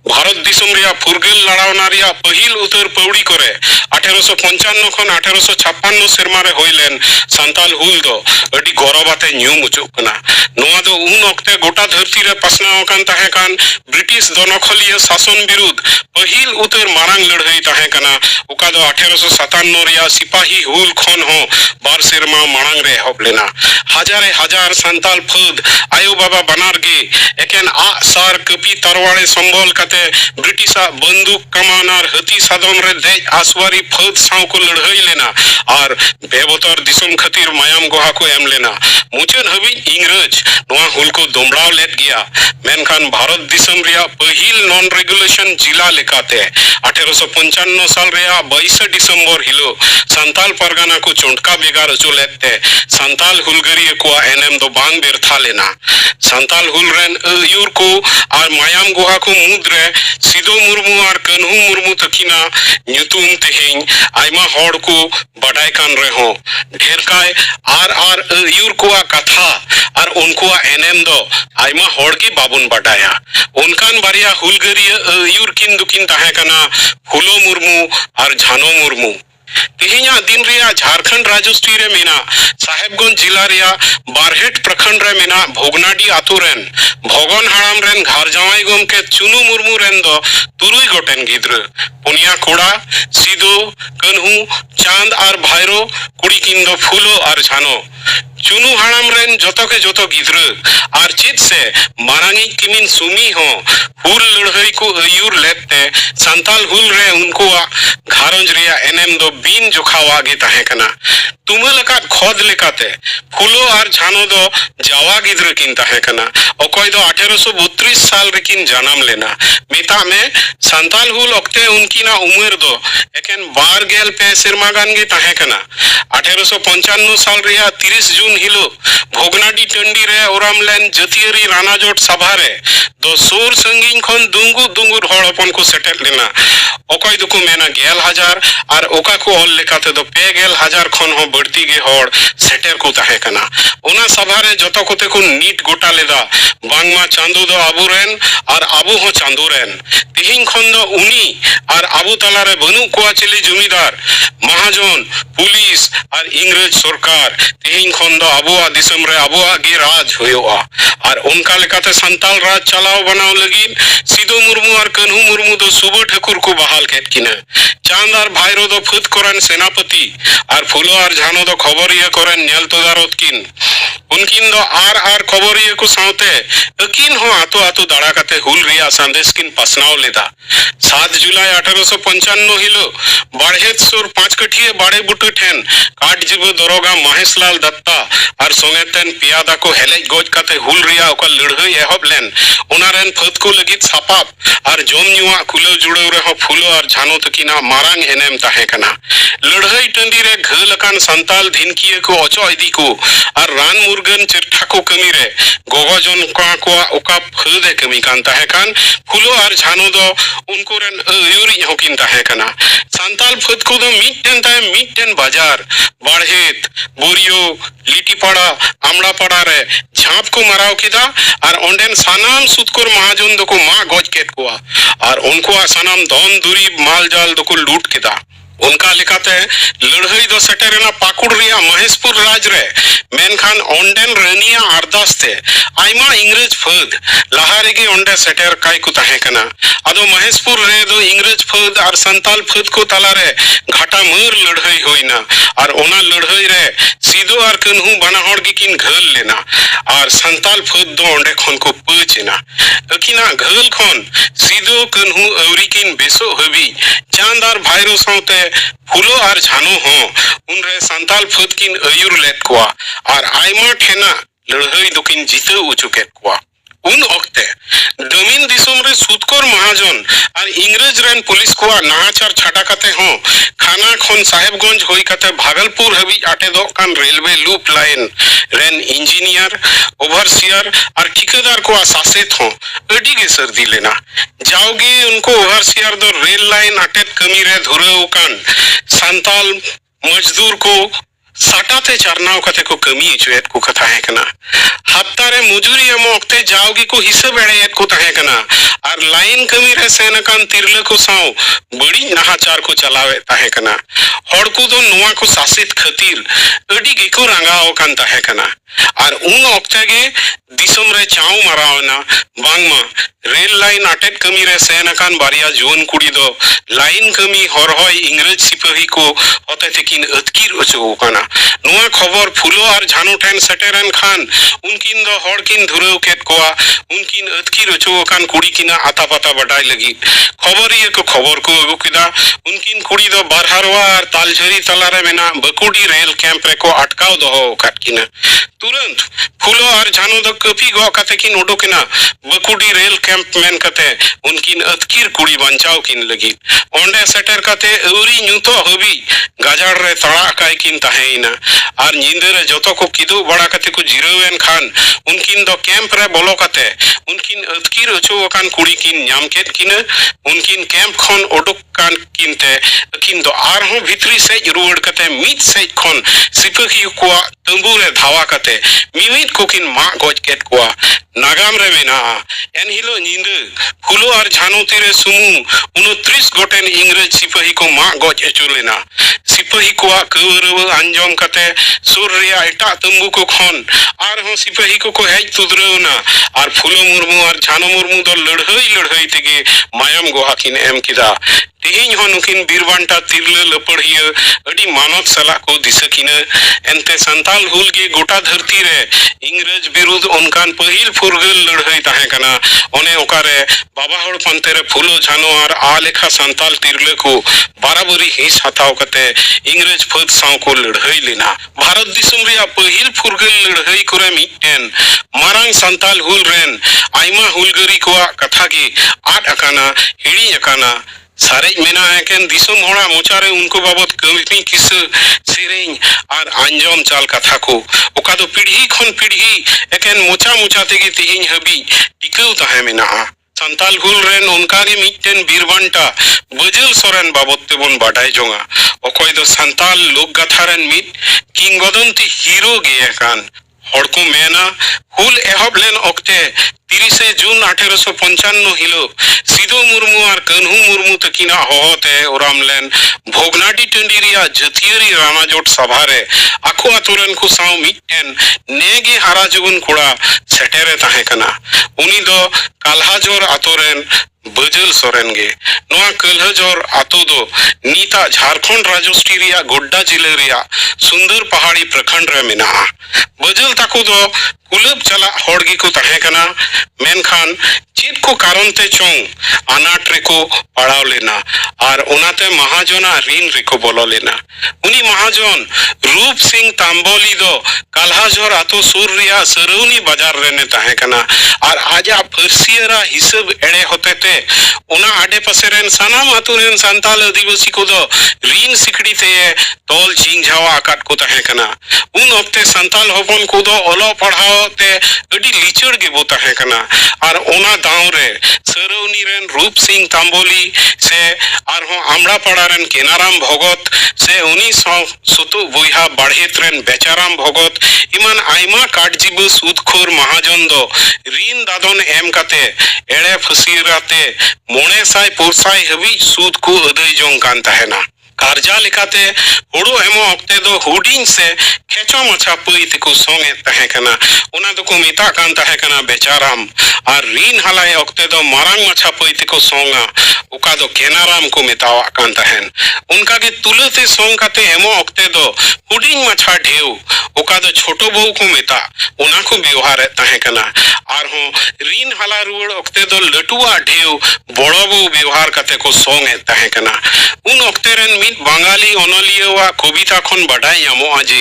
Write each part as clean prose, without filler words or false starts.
भारत दिसम रिया फुरगेल लड़ावना रिया पहिल उतर पौड़ी करे 1855 खन 1856 सेरमा रे होइलेन संताल हुल दो अडी गौरवते न्यूम उचुक कना नोआ दो उन ओक्ते गोटा धरती रे पसनाव कान ताहे कान ब्रिटिश दनखलिया शासन विरुद्ध पहिल उतर मारांग लड़ाई ताहे कना उका दो 1857 रिया सिपाही हुल खन हो बार सेरमा मारांग रे हब लेना हजारे हजार संताल फुद आयु बाबा बनार गे एकेन आ सार कपी तरवाड़े संबल कते ब्रिटिशा बंदूक कमानार हती सादम रे देज आसवारी फौज साव को लड़ाई लेना और बेबतर दिसम खतीर मायाम गोहा को एम लेना मुचन हबी इंग्रज नोआ हुल को दोमड़ाव लेत गया मेनखान भारत दिसम रिया पहिल नॉन रेगुलेशन जिला लेकाते 1855 साल रिया 22 दिसंबर हिलो संताल परगना को चुंटका बेगार अचो लेते संताल हुलगरिया को एनएम दो बांग बेरथा लेना संताल हुल रेन यूर को और मायाम गुहा को मुद्रे सिदो मुर्मू और कन्हू मुर्मू तकिना न्यूतुम तेहिं आइमा हॉड को बड़ाई कान रहे हो ढेर काय आर यूर को कथा और उनको एनएम दो आइमा हॉड की बाबुन बड़ाया उनकान बारिया हुलगरिया यूर किन दुकिन ताहे कना फुलो मुर्मू और झानो मुर्मू तेहिया दिन रिया झारखंड राजस्थी रे मेना साहेबगंज जिला रिया बारहेट प्रखंड रे मेना भोगनाडी आतु रेन भगन हाड़ाम रेन घर जवाई गम के चुनु मुर्मू रेन दो तुरुई गोटेन गिद्र पुनिया कोड़ा सिदो कन्हू चांद और भाईरो कुड़ी किन दो फूलो और झानो चुनु हाड़ाम रेन जोतो के जोतो गिद्र और चित से मारांगी किमिन सुमी हो हुल लड़हई को अयूर लेते संताल हुल रे उनको घारंज रिया एनएम दो बीन जोखावा गे ताहे कना तुम लका खोद लेकाते फुलो और झानो दो जावा गिद्र किन ताहे कना ओकोय दो 1832 साल रेकिन जन्म लेना मिता में संताल हुल ओक्ते उनकी ना उम्र दो एकेन बार गेल पे सिरमा गान गे ताहे कना 1855 साल रिया 30 जून हिलो भोगनाडी टंडी रे ओरामलेन जतियरी रानाजोट सभा रे दो सोर संगीन खन दुंगु दुंगुर हड़ अपन को सेटेल लेना ओकोय दुको मेना 11,000 और ओका को ऑल लेकाते दो 5,000 खन हो बढ़ती गे हड़ सेटेर को ताहे कना ओना सभा रे जतो कोते को नीट गोटा लेदा बांगमा चांदू दो आबू रेन और आबू हो चांदू रेन तिहिं खन दो उनी और आबू तला रे बनु कोआ चली जमीदार महाजन पुलिस और इंग्रज सरकार तिहिं खन दो आबुआ दिसम रे आबुआ गे राज होयोआ और उनका लेकाते संताल राज चलाओ बनाओ लगी सिदो मुर्मू और कन्हू मुर्मू दो सुबो ठाकुर को बहाल केत किना चांद और भाईरो दो फुत करन सेनापति और फुलो और झानो दो खबरिया करन नेल तदारत किन उनकिन दो आर खबरिया को सावते अकिन हो आतो आतो दाड़ा काते हुल रिया संदेश किन पसनाव लेदा 7 जुलाई 1855 हिलो बाढ़ेत सुर 5 कठिए बाड़े बुटु ठेन काट जीव दरोगा महेशलाल दत्ता और सोंगेतेन पियादा को हेलेज गोज काते हुल रिया ओका लड़हई एहब लेन उनारेन फत को लगित सापाप और जोम न्युआ कुलो जुड़ो रहो फुलो और झानो तकिना मारांग एनएम ताहे कना लड़हई टंडी रे घलकान संताल धिनकिए को ओचो इदी को और रान मुर्गन चिरठा को कमी रे गोगोजन को ओका फदे कमी कान ताहे कान फुलो और झानो दो उनको रेन अयूरी होकिन ताहे कना संताल फत को दो मिटन बाजार बाढ़ेत बोरियो लिटीपाड़ा आमड़ापाड़ा रे झाप को मराव किदा और ओंडेन सानाम सुतकोर महाजन दो को मा गोज केत कोआ और उनको सानाम धन दुरी माल जाल दो को लूट किदा उनका लिखाते लड़हई दो सेटेरेना पाकुड़ रिया महेशपुर राज रे मेनखान ओंडेन रनिया अरदासते आइमा इंग्रज फद लहारे के ओंडे सेटेर काय को ताहे कना अदो महेशपुर रे दो इंग्रज फद और संताल फद को तला रे घाटा मर लड़हई होइना और ओना लड़हई रे सीधो और कन्हू बना हड़ की किन घल लेना और संताल फद दो ओंडे खन को पचेना अकिना घल खन सीधो कन्हू अवरी किन बेसो हबी चांदार भाईरो सावते फुलो और झानो हो उनरे संताल फद किन अयूर लेत कोआ और आइमा ठेना लड़हई दुकिन जीते उचुकेत कोआ उन ओक्ते दमिन दिसम रे सुतकोर महाजन और इंग्रज रेन पुलिस को नाचार छाटा काते हो खाना खन साहेबगंज होई काते भागलपुर हबी आटे दो कान रेलवे लूप लाइन रेन इंजीनियर ओवरसियर और ठेकेदार को शासित हो अडी गे सर्दी लेना जाओगे उनको ओवरसियर दो रेल लाइन आटे कमी रे धुरे कान संताल मजदूर को साटाते चारनाव कते को कमी चुएत को कथा है कना हफ्तारे मजूरी एम ओक्ते जाओगी को हिसाब एड़ेत को तहे कना और लाइन कमी रे सेनकान तिरले को साव बड़ी नाहाचार को चलावे तहे कना हड़ को दो नुआ को शासित खतीर अडी गेको रंगाओ कान तहे कना और उन ओक्ते गे दिसम रे चाव मरावना बांगमा रेल लाइन अटेट कमी रे सेनकान बारिया जुवन कुड़ी दो लाइन कमी हरहय इंग्रज सिपाही को होते तेकिन अतकीर अचो काना नुआ खबर फुलो और झानु ठेन सेटेरन खान उनकिन दो हड़किन धुरव केत कोआ उनकिन अतकीर अचो कान कुड़ी किना आता पता बटाई लगी खबर ये को खबर को अगु किदा उनकिन कुड़ी दो बारहारवा और तालझरी तलारे मेना बकुड़ी रेल कैंप रे को अटकाव दो काट किना तुरंत फुलो और झानु दो कपी गो कते किन उडोकिना बकुड़ी रेल कैंप मेन कते उनकिन अतकीर कुड़ी बंचाव किन लगी ओंडे सेटर कते अउरी न्यूतो हबी गाजाड़ रे तड़ा काई किन तहेइना और नींद रे जतो को किदु बड़ा कते को जिरोवेन खान उनकिन दो कैंप रे बोलो कते उनकिन अतकीर अचो कान कुड़ी किन न्याम केत किन उनकिन कैंप खन ओडुक कान किनते किन दो आरहो भितरी से रुवड़ कते मीत से खन सिपकी को तंबू रे धावा कते मिमित को किन मा गोज केत को नागाम रे मेना एन हिलो नींद फुलो और झानु तीरे सुमु 29 गोटेन इंग्रज सिपाही को मा गोज अचो लेना सिपाही को कवरव अंजम कते सुर रिया एटा तंबू को खन आर हो सिपाही को हेज तुदरवना और फुलो मुर्मू और झानु मुर्मू दो लड़हई तेगे मायम गो आकिन एम किदा तेहिं हो नुकिन बीरबांटा तिरले लपड़िया अडी मानत सला को दिसकिना एनते संताल हुल के गोटा धरती रे इंग्रज विरुद्ध उनकान पहिल फुरगल लड़हई ताहे कना ओने ओकारे बाबा हड़ पंते रे फुलो झानो और आ लेखा संताल तिरले को बराबरी हिस हताव कते इंग्रज फौज साव को लड़हई लेना भारत दिसम रिया पहिल फुरगल लड़हई करे मिटेन मारांग संताल हुल रेन आइमा हुलगरी को कथा की आट अकाना हिड़ी अकाना सारे मेना एकेन दिसम होड़ा मोचारे उनको बाबत कमी किस सेरें और अंजम चाल कथा को ओका दो पीढ़ी खन पीढ़ी एकेन मोचा मोचा तेगे तेहिं हबी टिकव ताहे मेना संताल हुल रेन उनका गे मिटेन बीरबांटा बजल सोरेन बाबत तेबन बाडाय जोंगा ओकोय दो संताल लोक गाथा रेन मिट किंगबदंती हीरो गे कान हड़ को मेना हुल एहब लेन ओक्ते 30 जून 1855 हिलो सिदो मुर्मू और कन्हू मुर्मू तकिना होते ओराम लेन भोगनाडी टंडीरिया जतियरी रानाजोट सभारे आखो आतोरन को साव मिटेन नेगे हारा जुगुन कुड़ा सेटेरे ताहे कना उनी दो काल्हाजोर आतोरन बजल सोरेन गे नोआ कल्हाजोर आतो दो नीता झारखंड राजस्थी रिया गोड्डा जिले रिया सुंदर पहाड़ी प्रखंड रे मेना बजल ताको दो कुलब चला हड़गी को ताहे कना मेनखान चेत को कारण ते चोंग अनाट रेको पड़ाव लेना और उनाते महाजना ऋण रेको बोलो लेना उनी महाजन रूप सिंह तांबोली दो काल्हाजोर आतो सुर रिया सरौनी बाजार रेने ताहे कना और आजा फरसियरा हिसाब एड़े होते ते उना आडे पसेरेन सानाम आतुरेन संताल आदिवासी को दो ऋण सिकड़ी ते तोल चिंग झावा आकाट को ताहे कना उन ओक्ते संताल होपन को दो ओलो पढ़ाओ ते अडी लिचड़ गे बो ताहे कना और ओना दाव रे सरौनी रेन रूप सिंह तांबोली से और हो आमड़ा पड़ा रेन केनाराम भगत से उनी सुतु बुइहा बाढ़ेत रेन बेचाराम भगत इमान आइमा काटजीब सूदखोर महाजन दो ऋण दादन एम काते एड़े फसीराते मोणे साय पोरसाय हबी सूद को अदय जोंग कान ताहेना कार्जा लेकाते हुड़ो एमो ओक्ते दो हुडिंग से खेचो मछा पई तेको सोंगे तहे कना उना दो को मिता कान तहे कना बेचाराम और ऋण हलाए ओक्ते दो मारांग मछा पई तेको सोंगा उका दो केनाराम को मितावा कान तहेन उनका के तुलते सोंग काते एमो ओक्ते दो हुडिंग मछा ढेव उका दो छोटो बहु को मिता उना को व्यवहार तहे कना और हो ऋण हला रुवड़ ओक्ते दो लटुआ ढेव बड़ो बहु व्यवहार काते को सोंगे तहे कना उन ओक्ते रेन मित बांगाली ओनलिया कविता खन बाडाय यामो आजे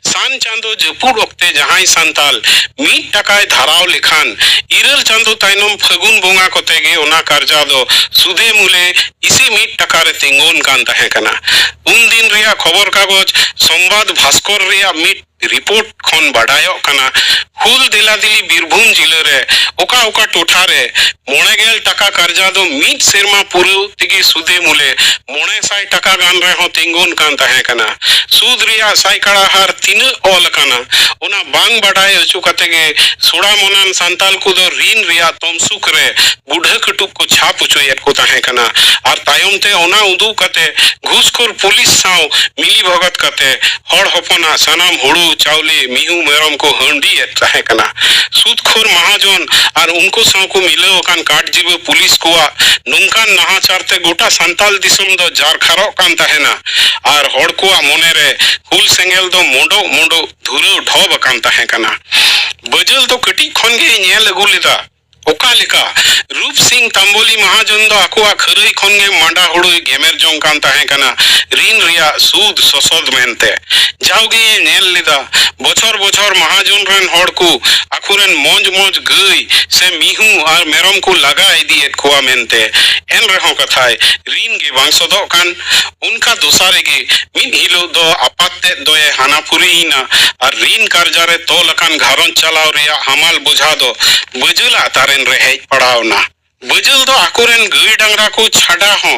सान चांदो जपुर ओक्ते जहां संताल मित टकाय धाराव लेखान इरल चांदो ताइनम फगुन बोंगा कोते गे ओना कर्जा दो सुदे मुले इसी मित टका रे तिंगोन कान तहे कना उन दिन रिया खबर कागज संवाद भास्कर रिया मित रिपोर्ट खन बाडायो कना হুল দিলাদিলি বীরভূম জিলারে ওকা ওকা টোঠারে 90 টাকা কার্জা দো মিট সেরমা পুরো তিগি সুদে মুলে 900 টাকা গান রে হো তিঙ্গুন কান তাহে কানা সুদ রিয়া সাইকাড়া হার তিন অল কানা ওনা বাং বাডায় অচু কাতে গে সোড়া মনান সান্তাল কুদো ঋণ রিয়া তমসুক রে বুढ़ा कटुक को छाप उचोयत को ताहे कना और तायम ते ओना उदू कते घुसखोर पुलिस साव मिली भगत कते हड़ हपना सनाम हुड़ू चावली मिहू मेरम को हंडी ताहे कना सूदखोर महाजन और उनको साव को मिले ओकान काट जीव पुलिस कोआ नुंकान नाहाचारते गोटा संताल दिसम दो जार खारो कान ताहेना और हड़ कोआ मोने रे हुल सेंगेल दो मोंडो मोंडो धुरो ढोब कान ताहे कना बजल तो कटी खन गे नेल लगू लेदा ओकालिका रूप सिंह तांबोली महाजन दो आकुआ खरई खनगे मांडा हुड़ु गेमेर जोंग कान ताहे कना ऋण रिया सूद ससद मेनते जाओगे नेल लिदा बछर बछर महाजन रेन हड़ को आकुरेन मोंज मोंज गई से मिहू और मेरम को लगा इदी एत कोआ मेनते एन रहो कथाय ऋण गे बांसदो कान उनका दोसारे गे मिन हिलो दो आपाते दोए हानापुरीना और ऋण कार्जारे तो लकान घारों चलाव रिया हमाल बुझा दो बजुला तारेन रे हेज पड़ावना बजल दो आकुरेन गई डांगरा को छाड़ा हो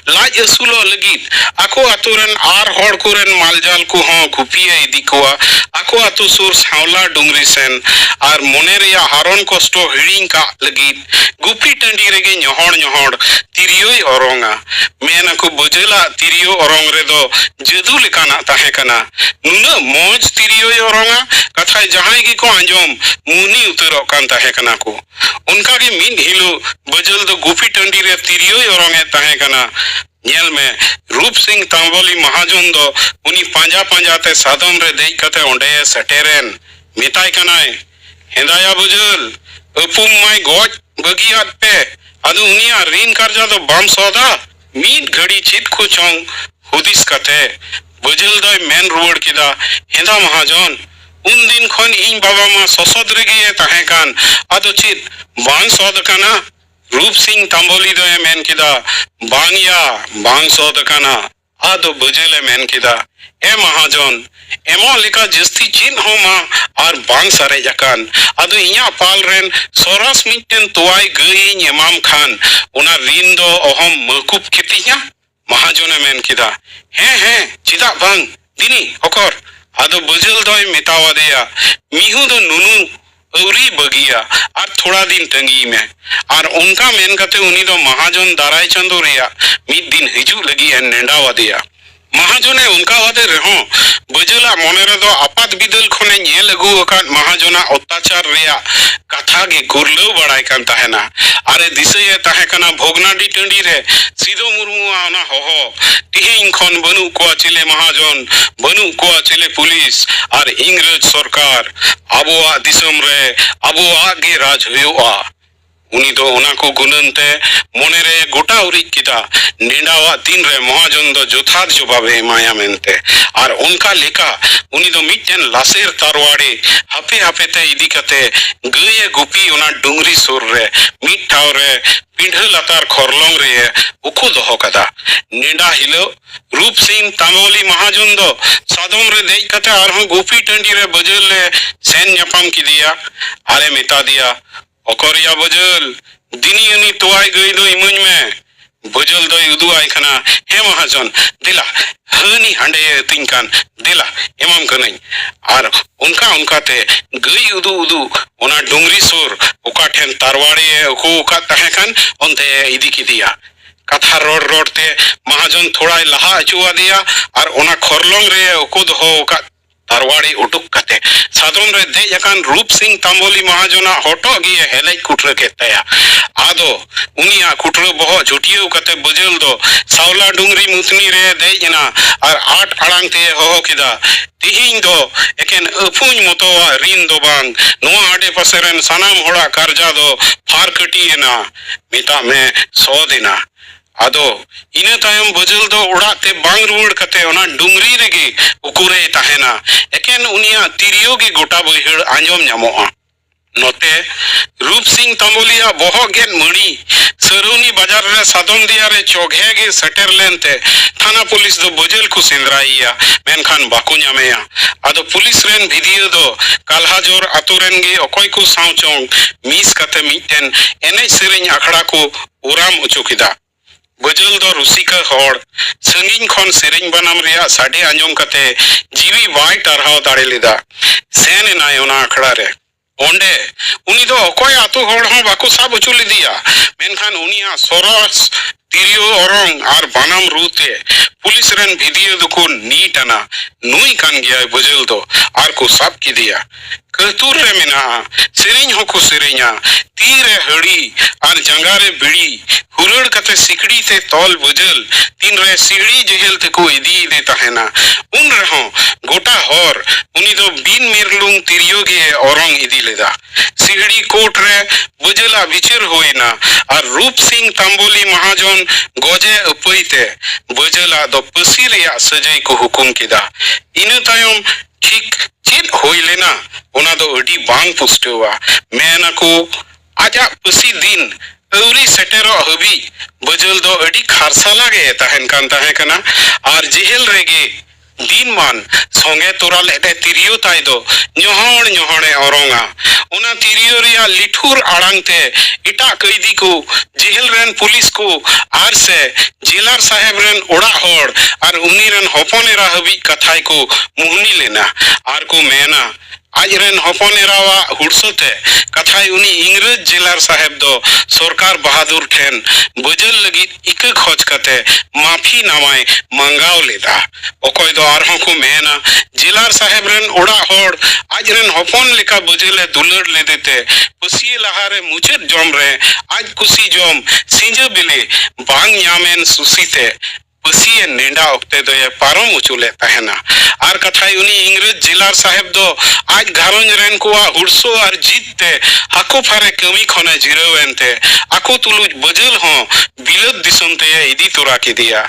लाज असुलो लगित आको आतुरेन आर हड़ कुरेन मालजाल को हो गुपिए इदी कोआ आको आतु सुर सावला डुंगरी सेन और मोने रिया हारोन कष्टो हिड़िंग का लगित गुपी टंडी रेगे ñohor ñohor तिरियोय ओरोंगा मेना को बजला तिरियो ओरोंग रे दो जदू लेकाना ताहे कना नुना मौज तिरियोय ओरोंगा कथाय जहां की को आंजोम मुनी उतरो कान ताहे कना को उनका के मिन हिलो बजल दो गुपी टंडी रे तिरियोय ओरोंगे ताहे कना नेल में रूप सिंह तांबोली महाजन दो उनी पांजा पांजाते सादम रे देख कते ओंडे सटेरेन मिताय कनाय हेंदाया बजल अपुम माय गोज बगियात पे अदु उनिया ऋण कर्जा दो बम सौदा मीट घड़ी चित को चोंग हुदिस कते बजल दो मेन रोड किदा हेंदा महाजन उन दिन खन इन बाबा मा ससद रेगे ताहे कान अदु चित बान सौद कना रूप सिंह तांबोली दो मेन किदा बांगिया बांग सौद कना आदो बजले मेन किदा ए महाजन एमो लिका जस्ती चिन हो मा और बांग सारे जकान अदो इया पाल रेन सोरस मिटन तोय गई एमाम खान उना ऋण दो अहम मकुब कितिया महाजन मेन किदा हे चिदा बांग दिनी ओकर आदो बजल दोय मितावा देया मिहू दो नुनु औरी बगिया और थोड़ा दिन तंगी में और उनका मेन कते उनी दो महाजन दाराय चंदो रिया मिद दिन हिजू लगी है नेंडावा दिया महाजने उनका वादे रहो बजला मोनेरे दो आपात बिदल खने ने लगू अकान महाजना अत्याचार रिया कथा गे गुरलो बड़ाय कान ताहेना अरे दिसे ताहे कना भोगनाडी टंडी रे सीधो मुर्मु आना हो तिहिं खन बनु को चिले महाजन बनु को चिले पुलिस और इंग्रज सरकार आबोआ दिसम रे आबोआ गे राज हुआ उनी दो ओना को गुननते मोने रे गोटा उरी किदा निंडावा तीन रे महाजन दो जोथात जवाबे माया मेनते और उनका लेका उनी दो मिटन लासेर तारवाड़े हपे हपे ते इदी कते गए गुपी ओना डुंगरी सुर रे मिट ठाव रे पिंढ लतार खरलोंग रे उको दोहो कदा निंडा हिलो रूप सिंह तांबोली महाजन दो सादम रे देख कते और गुपी टंडी रे बजल ले सेन न्यापाम की दिया अरे मिता दिया ओकरिया बजल दिनी उनी तोय गई दो इमुन में बजल दो उदु आय खना हे महाजन दिला हनी हंडे तिंकान दिला एमम कनई और उनका ते गई उदु उदु ओना डुंगरी सुर ओका ठेन तारवाड़ी ओका तहे कान ओनते इदी की दिया कथा रोड रोड ते महाजन थोड़ा लहा अचुआ दिया और ओना खरलोंग रे ओको दो ओका तारवाड़ी उटुक कते सादम रे दे यकान रूप सिंह तांबोली महाजना हटो गिए हेले कुटरे के तया आदो उनिया कुटरो बहो झुटियो कते बजल दो सावला डुंगरी मुतनी रे दे जना और 8 अड़ांग ते हो किदा तिहिं दो एकेन अपुन मतोवा ऋण दो बांग नोआ आडे पसेरन सनाम होड़ा कर्जा दो फार कटिएना मिता में सो देना आदो इने तायम बजल दो उड़ाते बांग रुड़ कते ओना डुंगरी रेगे उकुरे ताहेना एकेन उनिया तिरियो गे गोटा बहिड़ आंजोम ᱧᱟᱢᱚᱜᱼᱟ नोते रूप सिंह तांबोलिया बहो गेन मणि सरुनी बाजार रे सादम दिया रे चौघे गे सटेर लेनते थाना पुलिस दो बजल को सेंद्राइया मेनखान बाकू ᱧᱟᱢᱮᱭᱟ आदो पुलिस रेन भिडियो दो काल्हाजोर आतु रेन गे अकय को साउचोंग मिस काते मिटेन एने सेरेñ आखड़ा को उराम उचु किदा बजल दो रुसिका हड़ संगिन खन सेरेñ बनाम रिया साडे आंजोम काते जीवी बाय टारहाव दाड़े लेदा सेन एनाय ओना आखड़ा रे ओंडे उनी दो अकय आतु हड़ हो बाकू साब उचु लिदिया मेनखान उनिया सरस तिरियो औरंग और बानाम रूते पुलिस रेन भिडियो दुको नीटाना नुई कान गया बजल दो और को साब की दिया कहतुर रे मेना सेरेñ होको सेरेñा तीरे हड़ी और जंगारे बिड़ी हुरड़ कते सिकड़ी ते तौल बजल तीन रे सिगड़ी जेहल ते को इदी दे तहना उन रहो गोटा हर उनी दो बिन मिरलुंग तिरियो गे औरंग इदी लेदा सिगड़ी कोट रे बजला विचर होइना और रूप सिंह तांबोली महाजन गोजे उपईते बजला दो पसी रिया सजय को हुकुम किदा इन तायम ठीक चेत होई लेना ओना दो अडी बांग पुस्टवा मेना को आजा पसी दिन अउरी सेटेरो हबी बजल दो अडी खारसा लागे तहन कान तहे कना और जेहल रेगे दिन मान संगे तोरा लेते तिरियो ताई दो ᱧᱚᱦᱚᱲ ᱧᱚᱦᱚᱲे औरंगा उना तिरियो रिया लिठुर आड़ांगते इटा कैदी को जेहल रेन पुलिस को आर से जेलर साहेब रेन ओड़ा हड़ और उनी रेन हपनेरा हबी कथाई को मुहनी लेना आर को मेना आज रेन हपनेरावा हुड़सोते कथाई उनी इंग्रज जेलर साहेब दो सरकार बहादुर ठेन बजल लगी इक खोज कते माफी नामाय मंगाव लेदा ओकय दो आरहों को मेना जेलर साहेब रेन ओड़ा हड़ आज रेन हपन लेका बजले दुलड़ ले देते पसिए लहारे मुचेद जम रे आज कुसी जम सिंज बिले बांग ᱧᱟᱢᱮन सुसीते पसिए नेंडा ओक्ते दो ये पारम उचुले तहना आर कथाई उनी इंग्रज जिलार साहेब दो आज घारोंज रेन कुआ हुड़सो और जीतते हाको फारे कमी खने जिरवेनते आको तुलुज बजल हो बिलद दिसमते इदी तोरा के दिया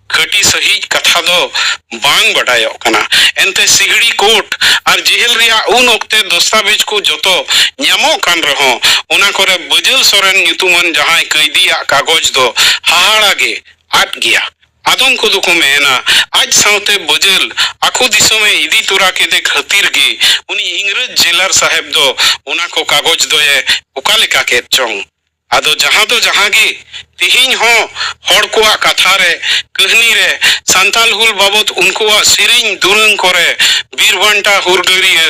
खटी सही कथा दो बांग बडायो कना एनते सिगड़ी कोट और जेहल रिया उन ओक्ते दस्तावेज को जतो ᱧᱟᱢᱚ कान रहो ओना करे बजल सोरेन ᱧᱩᱛᱩᱢᱟᱱ जहां कैदिया कागज दो हाहाड़ा गे आट गया आदम को दुको मेना आज साउते बजल आखो दिसमे इदी तोरा के दे खातिर गे उनी इंग्रज जेलर साहेब दो ओना को कागज दोए ओकालेका के चोंग आदो जहां गे तिहिन हो हड़ कोआ कथा रे कहनी रे सांताल हुल बाबत उनकोआ सेरेñ दुलंग करे बीरबंटा हुरगरिया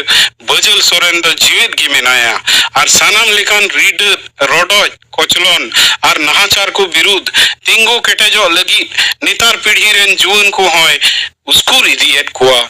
बजल सोरेन दो जीवित गे मेनाया और सानाम लेकान रीड रोडोज कोचलोन और नाहाचार को विरुद्ध तिंगो केटेजो लगी नेतार पीढ़ी रेन जुवन को होय उसको रिदियत कोआ